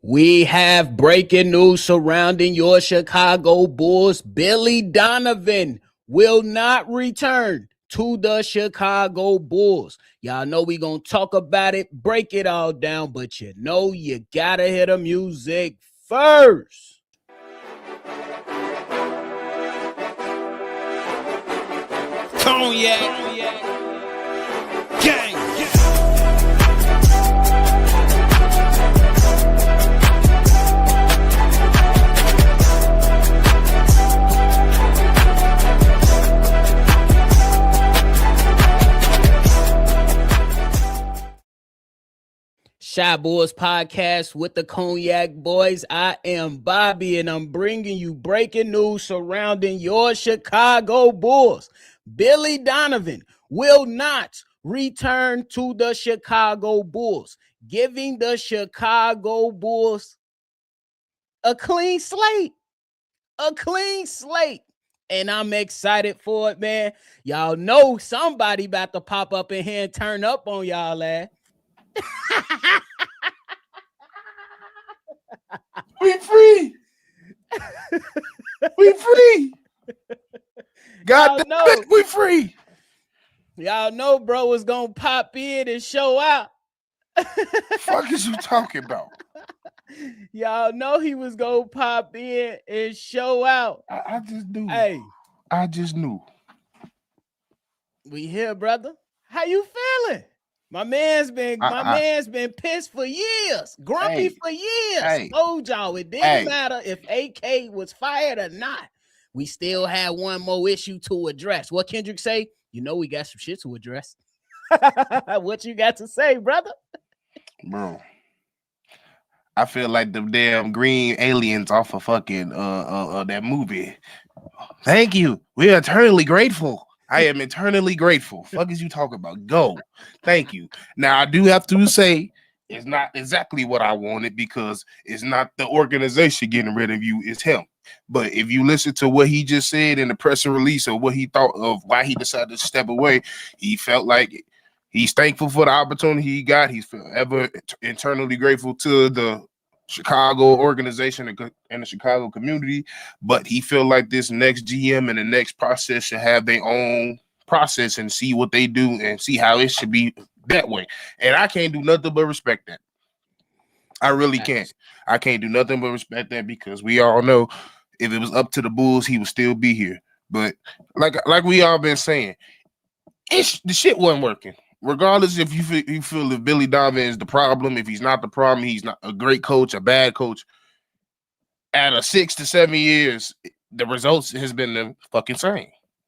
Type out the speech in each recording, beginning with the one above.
We have breaking news surrounding your Chicago Bulls. Billy Donovan will not return to the Chicago Bulls. Y'all know we gonna talk about it, break it all down, but you know you gotta hear the music first. Cognac, gang. Shy Boys Podcast with the Cognac Boys. I am Bobby, and I'm bringing you breaking news surrounding your Chicago Bulls. Billy Donovan will not return to the Chicago Bulls, giving the Chicago Bulls a clean slate. A clean slate. And I'm excited for it, man. Y'all know somebody about to pop up in here and turn up on y'all ass. We free. We free. God damn it, we free. Y'all know bro was gonna pop in and show out. Fuck is you talking about? Y'all know he was gonna pop in and show out. I just knew. Hey, I just knew. We here, brother. How you feeling? My man's been pissed for years, grumpy for years. Told y'all it didn't matter if AK was fired or not. We still had one more issue to address. What Kendrick say? You know we got some shit to address. What you got to say, brother? Bro, I feel like the damn green aliens off of fucking that movie. Thank you. We are eternally grateful. I am eternally grateful. Fuck is you talking about? Go. Thank you. Now, I do have to say it's not exactly what I wanted because it's not the organization getting rid of you, it's him. But if you listen to what he just said in the press release or what he thought of why he decided to step away, he felt like he's thankful for the opportunity he got. He's forever internally grateful to the Chicago organization and the Chicago community, but he feel like this next GM and the next process should have their own process and see what they do and see how it should be that way. And I can't do nothing but respect that. I really can't. I can't do nothing but respect that because we all know if it was up to the Bulls, he would still be here. But like we all been saying, the shit wasn't working. Regardless if you feel if Billy Donovan is the problem, if he's not the problem, he's not a great coach, a bad coach. Out of 6 to 7 years, the results has been the fucking same.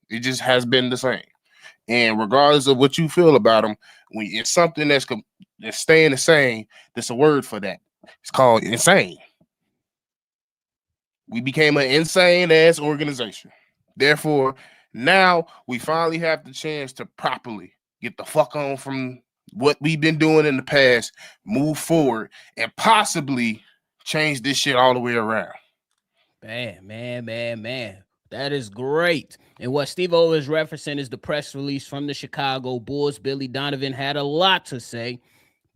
It just has been the same. And regardless of what you feel about him, when it's something that's staying the same, there's a word for that. It's called insane. We became an insane ass organization. Therefore, now we finally have the chance to properly get the fuck on from what we've been doing in the past, move forward, and possibly change this shit all the way around. Man. That is great. And what Steve-O is referencing is the press release from the Chicago Bulls. Billy Donovan had a lot to say,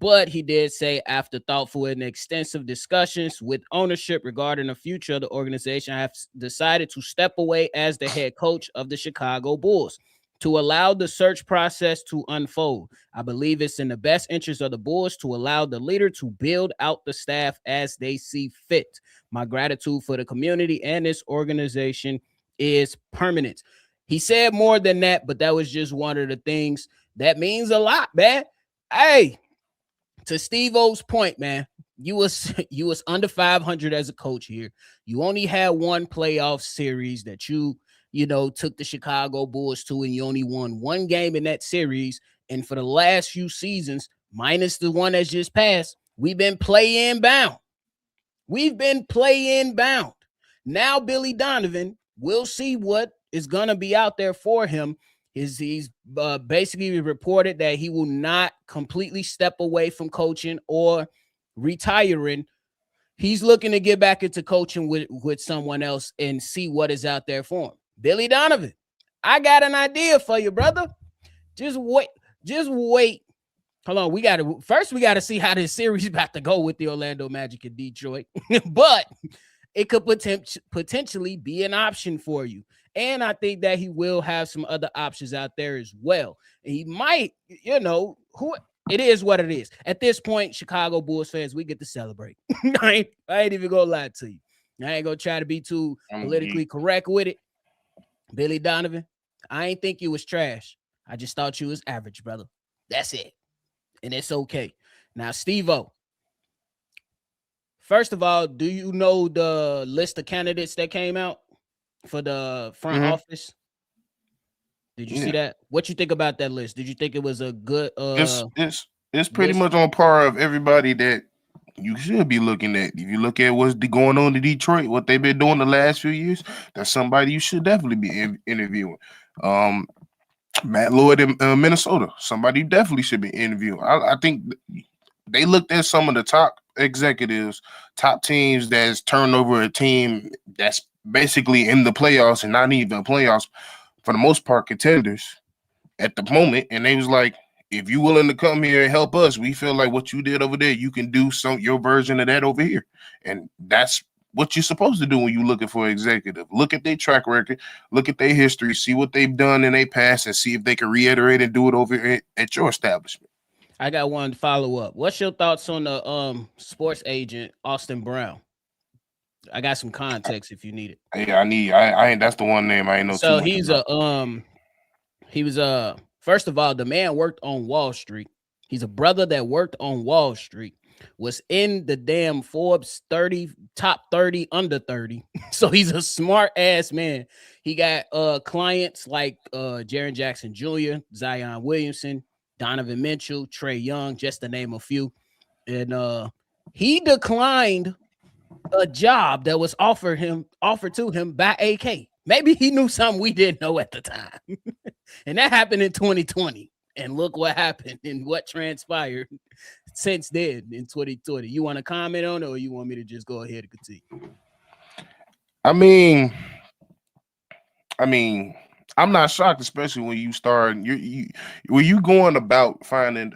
but he did say after thoughtful and extensive discussions with ownership regarding the future of the organization, I have decided to step away as the head coach of the Chicago Bulls to allow the search process to unfold. I believe it's in the best interest of the Bulls to allow the leader to build out the staff as they see fit. My gratitude for the community and this organization is permanent. He said more than that, but that was just one of the things that means a lot, man. Hey, to Steve-O's point, man, you was under 500 as a coach here. You only had one playoff series that you took the Chicago Bulls to, and you only won one game in that series. And for the last few seasons, minus the one that's just passed, we've been play-in bound. Now, Billy Donovan, we'll see what is going to be out there for him. He's basically reported that he will not completely step away from coaching or retiring. He's looking to get back into coaching with someone else and see what is out there for him. Billy Donovan, I got an idea for you, brother. Just wait Hold on, we gotta see how this series about to go with the Orlando Magic in Detroit. But it could potentially be an option for you. And I think that he will have some other options out there as well. And he might, who it is what it is. At this point, Chicago Bulls fans, we get to celebrate. I ain't even gonna lie to you. I ain't gonna try to be too politically correct with it. Billy Donovan, I ain't think you was trash. I just thought you was average, brother. That's it. And it's okay. Now, Steve-O, first of all, do you know the list of candidates that came out for the front office? Did you see that? What you think about that list? Did you think it was a good it's pretty much on par of everybody that you should be looking at. If you look at what's going on in Detroit, what they've been doing the last few years, that's somebody you should definitely be interviewing. Matt Lloyd in Minnesota, somebody you definitely should be interviewing. I think they looked at some of the top executives, top teams that's turned over a team that's basically in the playoffs and not even playoffs, for the most part, contenders at the moment. And they was like, if you willing to come here and help us, we feel like what you did over there, you can do your version of that over here. And that's what you're supposed to do when you're looking for an executive. Look at their track record, look at their history, see what they've done in their past, and see if they can reiterate and do it over at your establishment. I got one follow up. What's your thoughts on the sports agent Austin Brown? I got some context if you need it. Yeah, I ain't. That's the one name I ain't know. So he's he was first of all, the man worked on Wall Street. He's a brother that worked on Wall Street. Was in the damn Forbes 30 top 30 under 30. So he's a smart ass man. He got clients like Jaren Jackson Jr., Zion Williamson, Donovan Mitchell, Trae Young, just to name a few. And he declined a job that was offered to him by AK. Maybe he knew something we didn't know at the time. And that happened in 2020. And look what happened and what transpired since then in 2020. You want to comment on it, or you want me to just go ahead and continue? I mean, I'm not shocked, especially when you start when you going about finding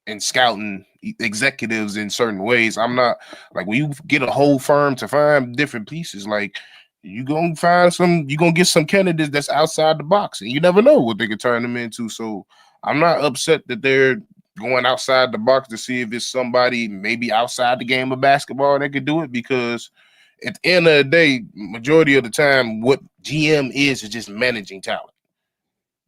and scouting executives in certain ways. I'm not like when you get a whole firm to find different pieces, like you're gonna get some candidates that's outside the box, and you never know what they could turn them into. So I'm not upset that they're going outside the box to see if it's somebody maybe outside the game of basketball that could do it, because at the end of the day, majority of the time, what GM is just managing talent.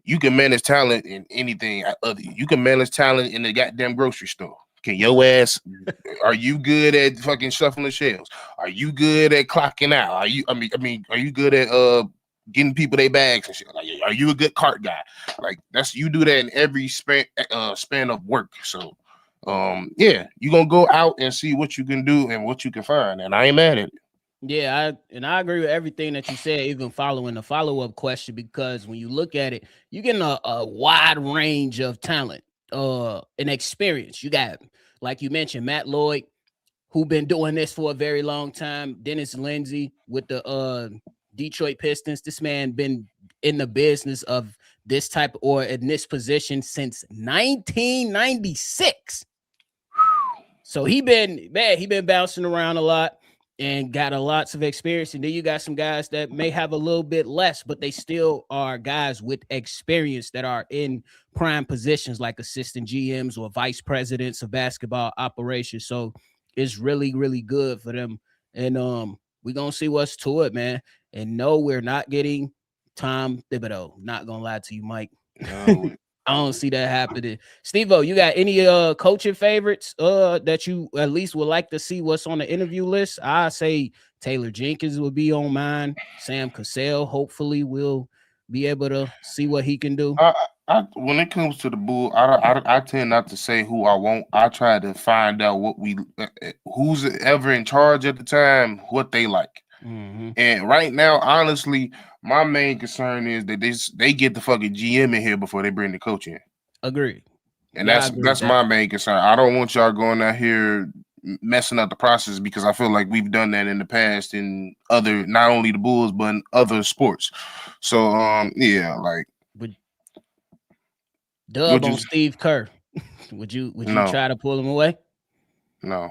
You can manage talent in anything. You can manage talent in the goddamn grocery store. Can your ass? Are you good at fucking shuffling shelves? Are you good at clocking out? Are you? Are you good at getting people their bags and shit? Like, are you a good cart guy? Like you do that in every span of work. So, yeah, you gonna go out and see what you can do and what you can find, and I ain't mad at it. Yeah, I agree with everything that you said, even following the follow-up question, because when you look at it, you're getting a wide range of talent and experience. You got, like you mentioned, Matt Lloyd, who been doing this for a very long time. Dennis Lindsey with the Detroit Pistons. This man been in the business of this type or in this position since 1996. So he been bouncing around a lot and got lots of experience. And then you got some guys that may have a little bit less, but they still are guys with experience that are in prime positions like assistant GMs or vice presidents of basketball operations. So it's really, really good for them. And we're going to see what's to it, man. And no, we're not getting Tom Thibodeau. Not going to lie to you, Mike. No. I don't see that happening. Steve-O, you got any coaching favorites that you at least would like to see what's on the interview list? I say Taylor Jenkins will be on mine. Sam Cassell, hopefully, will be able to see what he can do. When it comes to the Bull, I tend not to say who I want. I try to find out who's ever in charge at the time, what they like. Mm-hmm. And right now, honestly, my main concern is that they get the fucking GM in here before they bring the coach in. Agreed. And that's my main concern. I don't want y'all going out here messing up the process, because I feel like we've done that in the past in other, not only the Bulls, but in other sports. So yeah, like Dub on Steve Kerr. Would you No, try to pull him away? no.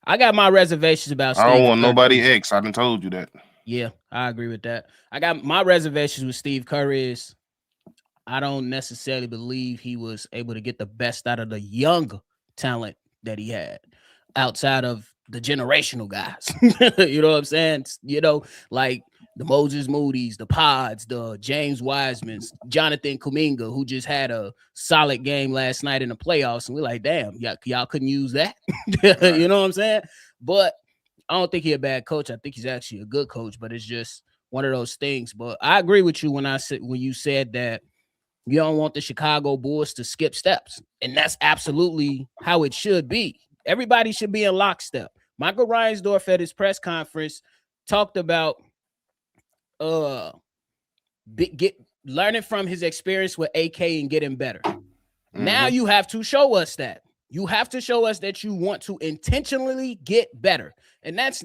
I got my reservations about I don't Steve want Kerr nobody too. X. I done told you that. Yeah, I agree with that. I got my reservations with Steve Kerr is I don't necessarily believe he was able to get the best out of the young talent that he had outside of the generational guys. You know what I'm saying? Like the Moses Moody's, the Pods, the James Wisemans, Jonathan Kuminga, who just had a solid game last night in the playoffs. And we're like, damn, y'all couldn't use that. Right. You know what I'm saying? But I don't think he's a bad coach. I think he's actually a good coach, but it's just one of those things. But I agree with you when you said that you don't want the Chicago Bulls to skip steps. And that's absolutely how it should be. Everybody should be in lockstep. Michael Reinsdorf at his press conference talked about learning from his experience with AK and getting better. Mm-hmm. Now you have to show us that. You have to show us that you want to intentionally get better. And that's,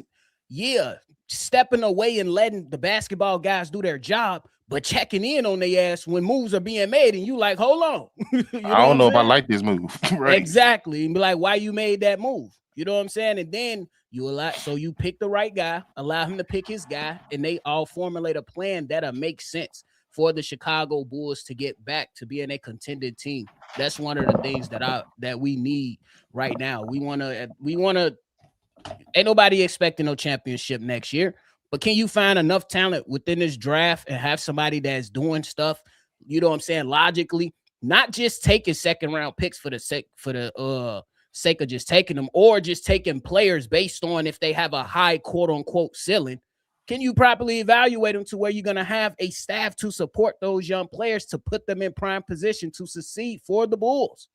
stepping away and letting the basketball guys do their job, but checking in on their ass when moves are being made. And you like, hold on. I don't know if I like this move. Right. Exactly. And be like, why you made that move? You know what I'm saying? And then you pick the right guy, allow him to pick his guy, and they all formulate a plan that'll make sense for the Chicago Bulls to get back to being a contended team. That's one of the things that we need right now. We want to ain't nobody expecting no championship next year, but can you find enough talent within this draft and have somebody that's doing stuff, you know what I'm saying, logically, not just taking second round picks for the sake of just taking them, or just taking players based on if they have a high quote unquote ceiling. Can you properly evaluate them to where you're going to have a staff to support those young players to put them in prime position to succeed for the Bulls?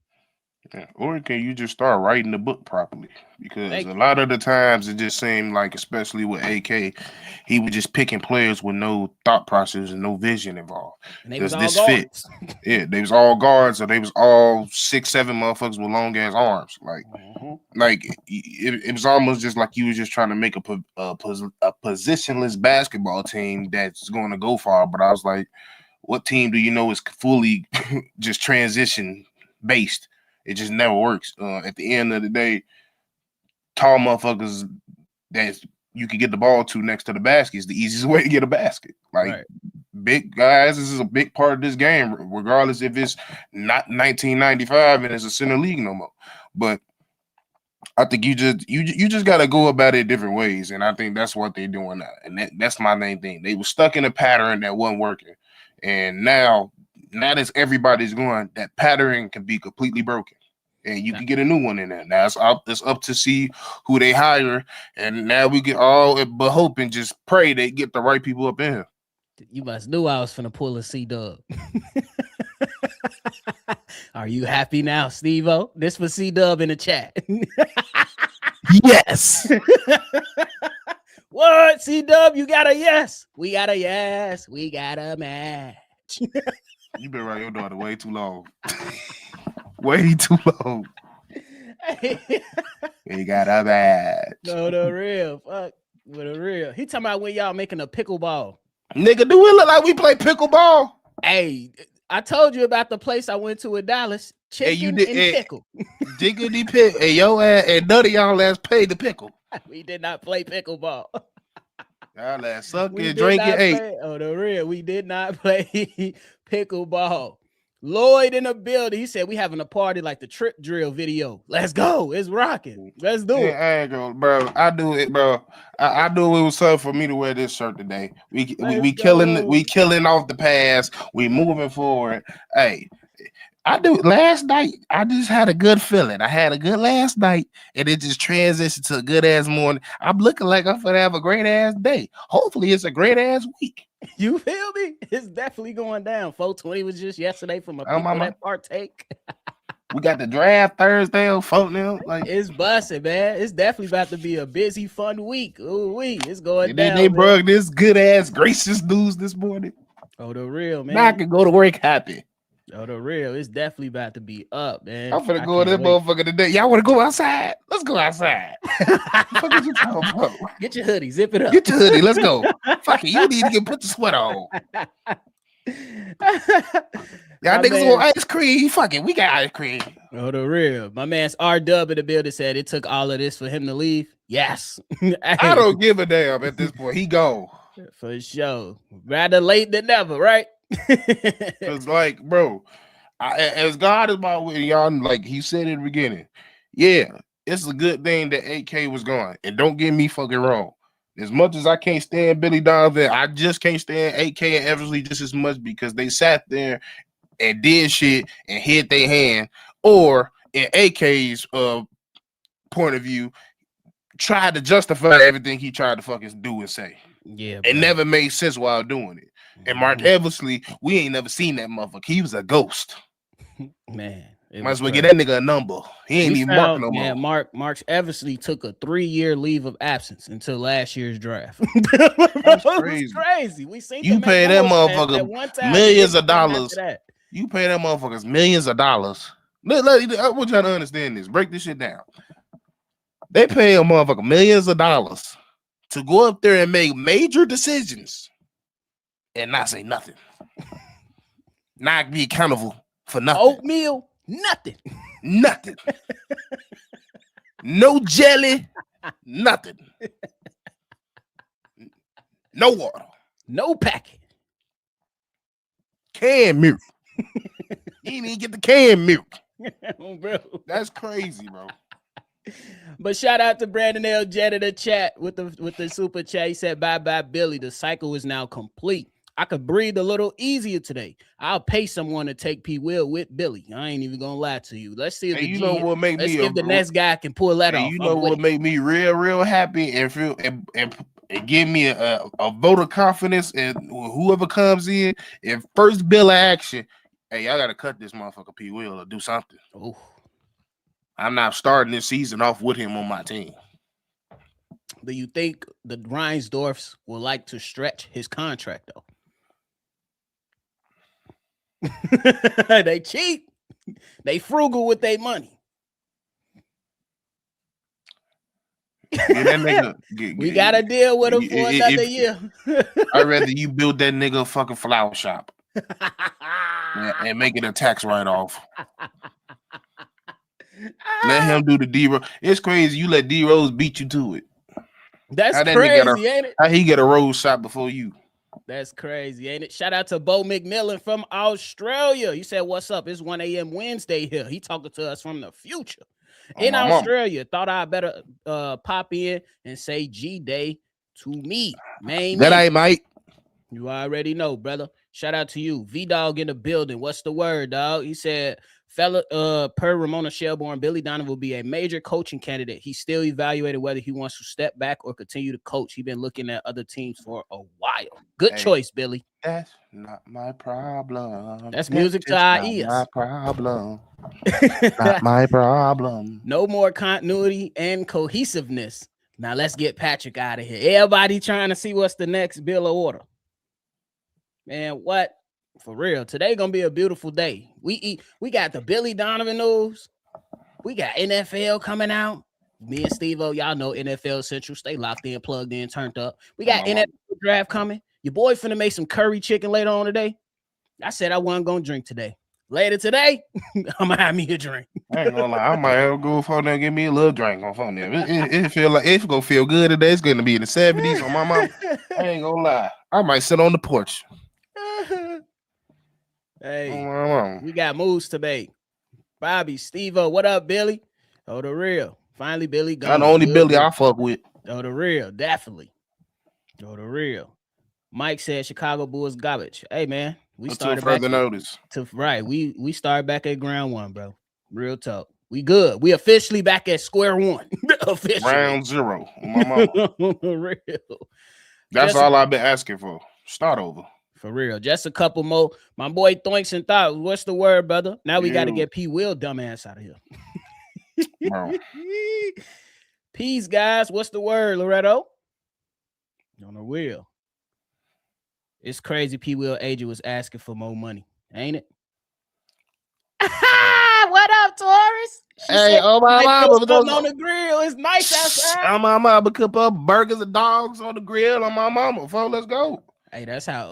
Yeah. Or can you just start writing the book properly? Because a lot of the times it just seemed like, especially with AK, he was just picking players with no thought process and no vision involved. And they was all guards. They was all guards, or they was all 6'7" motherfuckers with long ass arms. Like it was almost just like you was just trying to make a positionless basketball team that's going to go far. But I was like, what team do you know is fully just transition based? It just never works. At the end of the day, tall motherfuckers that you can get the ball to next to the basket is the easiest way to get a basket. Like, big guys, this is a big part of this game, regardless if it's not 1995 and it's a center league no more. But I think you just got to go about it different ways, and I think that's what they're doing now. And that's my main thing. They were stuck in a pattern that wasn't working, and now that everybody's going, that pattern can be completely broken, and you can get a new one in there. Now it's up to see who they hire, and now we get all but hope and just pray they get the right people up in here. You must knew I was finna pull a C-Dub. Are you happy now, Steve-O? This was C-Dub in the chat. Yes. What, C-Dub? You got a yes. We got a yes. We got a match. You been around your daughter way too long. Way too long. We got a match. No, the real. Fuck. With a real. He talking about when y'all making a pickleball. Nigga, do it look like we play pickleball? Hey, I told you about the place I went to in Dallas. Chicken and pickle. Diggity pickle. Hey, yo ass and none of y'all ass paid the pickle. We did not play pickleball. Y'all ass suck it, drink it, ate. Oh, the real. We did not play pickleball. Lloyd in the building. He said we having a party like the trip drill video. Let's go. It's rocking. Let's do it. I ain't gonna, bro. I do it, bro. I knew it was something for me to wear this shirt today. We killing off the past. We moving forward. Hey, last night, I just had a good feeling. I had a good last night, and it just transitioned to a good ass morning. I'm looking like I'm gonna have a great ass day. Hopefully, it's a great ass week. You feel me? It's definitely going down. 420 was just yesterday from a people that partake. We got the draft Thursday on phone now. Like, it's busting, man. It's definitely about to be a busy, fun week. Ooh, it's going down. They brought this good ass gracious news this morning. Oh, the real, man. Now I can go to work happy. Oh, the real. It's definitely about to be up, man. I'm finna go to this motherfucker today. Y'all want to go outside? Let's go outside. What you talking about? Get your hoodie. Zip it up. Get your hoodie. Let's go. Fuck it. You need to put the sweater on. Y'all niggas want ice cream. Fuck it, we got ice cream. Oh, the real. My man's R-Dub in the building said it took all of this for him to leave. Yes. Hey, I don't give a damn at this point. He go. For sure. Rather late than never, right? Cause like, bro, as God is my way, y'all, like he said in the beginning, yeah, it's a good thing that AK was gone. And don't get me fucking wrong. As much as I can't stand Billy Donovan, I just can't stand AK and Eversley just as much because they sat there and did shit and hid their hand, or in AK's point of view, tried to justify everything he tried to fucking do and say. Yeah, it never made sense while doing it. And Mark Eversley, we ain't never seen that motherfucker. He was a ghost. Man, might as well get that nigga a number. He ain't even Mark no more. Mark Eversley took a 3-year leave of absence until last year's draft. That's crazy. Crazy. We seen you pay that motherfucker millions of dollars. You pay that motherfuckers millions of dollars. I want y'all to understand this. Break this shit down. They pay a motherfucker millions of dollars to go up there and make major decisions and not say nothing. Not be accountable for nothing. Oatmeal, nothing. Nothing. No jelly, nothing. No water. No packet. Canned milk. You didn't even get the canned milk. Bro. That's crazy, bro. But shout out to Brandon L. Jett in the chat with the super chat. He said, bye, Billy. The cycle is now complete. I could breathe a little easier today. I'll pay someone to take P. Will with Billy. I ain't even gonna lie to you. Let's see if the next guy can pull that off. You know what make me real happy and feel and give me a vote of confidence and whoever comes in. If first bill of action, hey, I gotta cut this motherfucker P. Will or do something. Oh. I'm not starting this season off with him on my team. Do you think the Reinsdorfs will like to stretch his contract though? They cheap. They frugal with their money. We got to deal with him for another year. I'd rather you build that nigga a fucking flower shop and make it a tax write-off. Let him do the D-Rose. It's crazy. You let D-Rose beat you to it. That's crazy, ain't it? How he get a rose shot before you? That's crazy, ain't it? Shout out to Bo McMillan from Australia. He said, what's up? It's 1 a.m. Wednesday here. He talking to us from the future. In Australia. Thought I better pop in and say G-Day to me. Man. That ain't Mike. You already know, brother. Shout out to you. V-Dog in the building. What's the word, dog? He said, per Ramona Shelbourne, Billy Donovan will be a major coaching candidate. He's still evaluating whether he wants to step back or continue to coach. He's been looking at other teams for a while. Good choice, Billy. That's not my problem. That's music to our ears. My problem. Not my problem. No more continuity and cohesiveness. Now let's get Patrick out of here. Everybody trying to see what's the next bill of order. Man, what? For real, today gonna be a beautiful day. We got the Billy Donovan news. We got NFL coming out. Me and Steve-O, y'all know NFL Central. Stay locked in, plugged in, turned up. We got NFL draft coming. Your boy finna make some curry chicken later on today. I said I wasn't gonna drink today. Later today, I'm gonna have me a drink. I ain't gonna lie, I might have to go phone there and give me a little drink on phone there. It feel like it's gonna feel good today. It's gonna be in the 70s on my mom. I ain't gonna lie. I might sit on the porch. Hey, we got moves to make. Bobby, Steve-O, what up, Billy? Oh, the real. Finally, Billy gone. I'm the only Billy I fuck with. Oh, the real, definitely. Oh, the real. Mike said Chicago Bulls garbage. Hey, man, we started further notice. We started back at ground one, bro. Real talk. We good. We officially back at square one. Officially. Round zero. My mama. Real. That's all I've been asking for. Start over. For real. Just a couple more. My boy Thinks and Thoughts. What's the word, brother? Now we got to get P. Will dumbass out of here. Peace, guys. What's the word, Loretto? On the wheel. It's crazy. P. Will agent was asking for more money. Ain't it? What up, Taurus? Hey, oh my mama. On the grill. It's nice outside. Oh my mama. Cook up burgers and dogs on the grill on my mama. Before let's go. Hey, that's how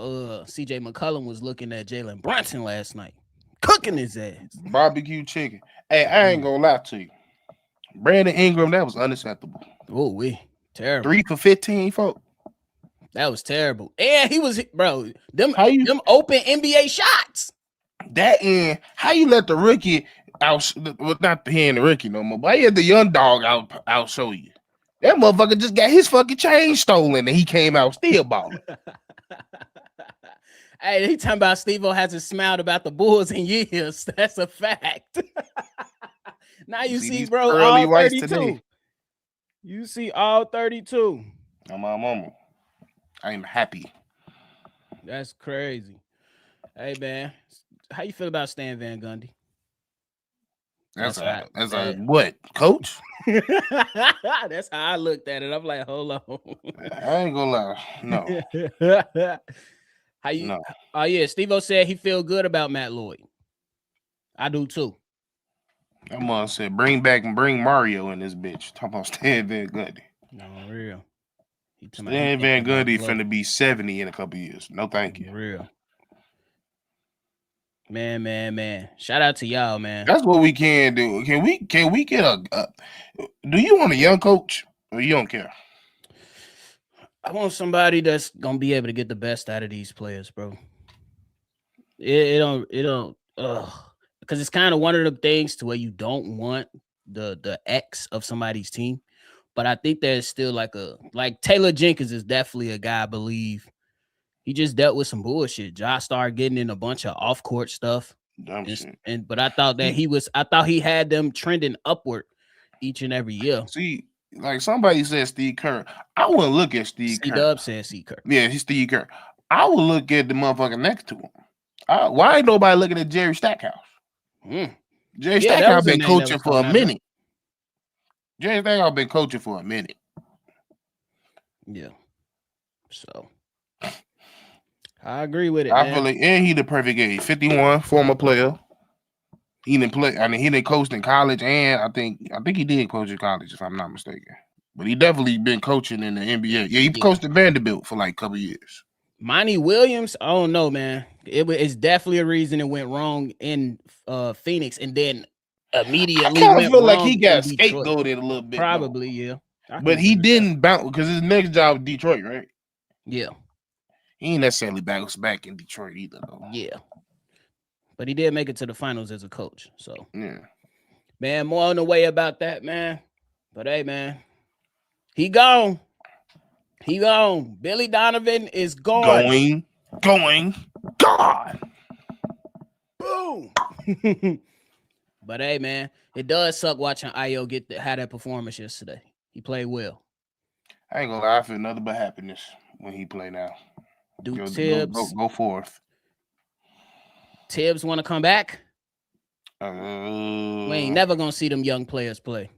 CJ McCollum was looking at Jalen Brunson last night. cooking his ass. Barbecue chicken. Hey, I ain't gonna lie to you. Brandon Ingram, that was unacceptable. Oh, terrible. 3 for 15, folks. That was terrible. And he was, bro, them open NBA shots. That end, how you let the rookie not the rookie no more, but he had the young dog out show you. That motherfucker just got his fucking chain stolen and he came out still balling. Hey, he talking about Steve-O hasn't smiled about the Bulls in years. That's a fact. Now you see, bro, all 32. Today. You see all 32. I'm my mama. I'm happy. That's crazy. Hey, man, how you feel about Stan Van Gundy? That's a what, coach? That's how I looked at it. I'm like, hold on. I ain't gonna lie. No. How you? No. Oh yeah, Steve-O said he feel good about Matt Lloyd. I do too. That mom said bring Mario in this bitch. Talking about Stan Van Gundy. No, real. Stan Van Gundy finna be 70 in a couple years. No, thank you. Real. Man. Shout out to y'all, man. That's what we can do. Can we get a do you want a young coach or you don't care? I want somebody that's gonna be able to get the best out of these players, bro. It don't because it's kind of one of the things to where you don't want the X of somebody's team. But I think there's still like Taylor Jenkins is definitely a guy I believe. He just dealt with some bullshit. Josh started getting in a bunch of off-court stuff. But I thought that I thought he had them trending upward each and every year. See, like somebody said Steve Kerr. I wouldn't look at Steve Kerr. C-Dub said Steve Kerr. Yeah, he's Steve Kerr. I would look at the motherfucker next to him. Why ain't nobody looking at Jerry Stackhouse? Jerry Stackhouse been coaching for a minute. Jerry Stackhouse been coaching for a minute. Yeah. So I agree with it. I feel like, and he the perfect age. 51, former player. He didn't play. I mean, he didn't coach in college, and I think he did coach in college, if I'm not mistaken. But he definitely been coaching in the NBA. Yeah, he coached at Vanderbilt for like a couple years. Monty Williams, I don't know, man. It's definitely a reason it went wrong in Phoenix, and then immediately I kind of feel like he got scapegoated a little bit. Probably, yeah. But he didn't bounce because his next job was Detroit, right? Yeah. He ain't necessarily back in Detroit either, though. Yeah. But he did make it to the finals as a coach. So, yeah. Man, more on the way about that, man. But, hey, man, he gone. Billy Donovan is gone. Gone. Boom. But, hey, man, it does suck watching Ayo had that performance yesterday. He played well. I ain't gonna lie, I feel nothing but happiness when he play now. Tibbs go forth. Tibbs want to come back? We ain't never gonna see them young players play.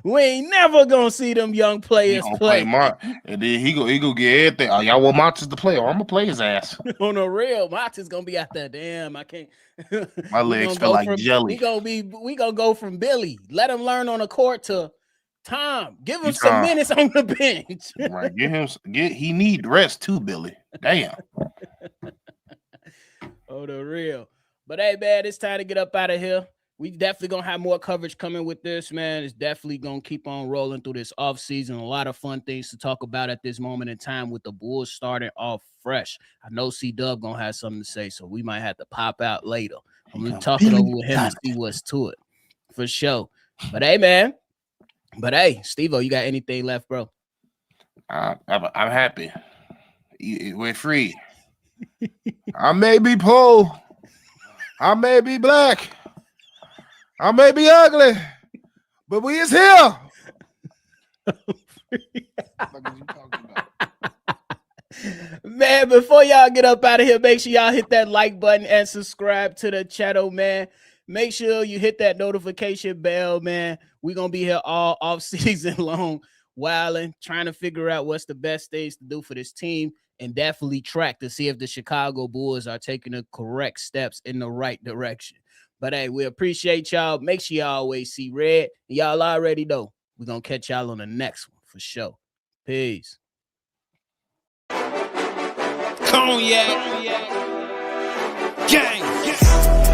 We ain't never gonna see them young players play. And then he go get everything. Oh, y'all want Martins to play? Oh, I'm gonna play his ass. On the real, Martins gonna be out there. Damn, I can't. My legs feel like jelly. We gonna go from Billy. Let him learn on the court to Tom. Give him some minutes on the bench. Right. He need rest too, Billy. Damn. Oh, the real. But hey, man, it's time to get up out of here. We definitely gonna have more coverage coming with this, man. It's definitely gonna keep on rolling through this offseason. A lot of fun things to talk about at this moment in time with the Bulls starting off fresh. I know C-Dub gonna have something to say, so we might have to pop out later. I'm gonna talk it over with him and see what's to it. For sure. But hey, man. Steve-O, you got anything left, bro? I'm happy. We're free. I may be poor. I may be black. I may be ugly. But we is here. Man, before y'all get up out of here, make sure y'all hit that like button and subscribe to the channel, man. Make sure you hit that notification bell, man. We're going to be here all off season long, wilding, trying to figure out what's the best things to do for this team, and definitely track to see if the Chicago Bulls are taking the correct steps in the right direction. But hey, we appreciate y'all. Make sure y'all always see red. Y'all already know we're going to catch y'all on the next one for sure. Peace. Cognac. Gang. Yeah.